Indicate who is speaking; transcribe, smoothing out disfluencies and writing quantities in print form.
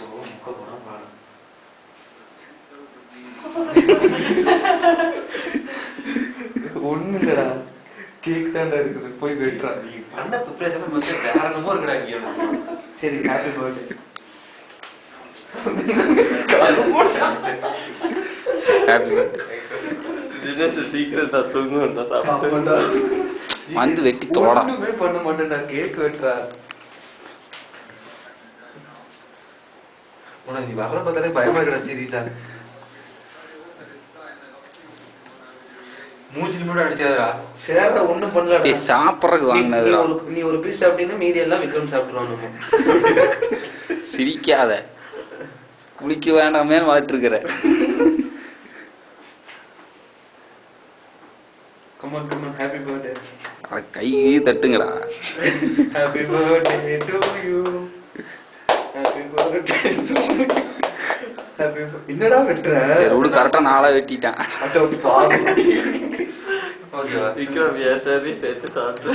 Speaker 1: முக்க போனா பாடம் ஒண்ணு இல்லடா, கேக் தாண்டா இருக்குது, போய் வெட்டுறா. நீ பண்ண ப்ரிப்பரேஷன் வேற என்னமோ இருக்குடா இங்க. சரி, ஹாப்பி பர்த்டே.
Speaker 2: வந்து வெட்டி தோடா
Speaker 1: பண்ண மாட்டேன்டா, கேக் வெட்டுறா. உனக்கு நீ வர்றத பார்த்தாலே பயமா இருக்கடா. சீரியஸா மூஞ்சில மட்டும் அடிச்சாதா? சேர ஒண்ணும் பண்ணல.
Speaker 2: சாப்பிடறதுக்கு வாங்கினதுடா.
Speaker 1: நீ ஒரு பீஸ் சாப்பிட்டீங்கன்னா மீதி எல்லாம் விக்ரம் சாப்பிட்டுருவானுங்க.
Speaker 2: சிரிக்காத, குளிக்க வேண்டாமே வாட்டு இருக்கிற.
Speaker 1: Come on come on, happy birthday.
Speaker 2: கை தட்டுங்கடா.
Speaker 1: Happy birthday to you. Happy birthday to you. Happy. என்னடா வெட்ற?
Speaker 2: ரோடு கரெக்டா நாளா வெட்டிட்டான்.
Speaker 1: அட பாவி. ஓகேவா?
Speaker 3: விக்ரம் ஏசவி சேர்த்து சாப்பிட்டு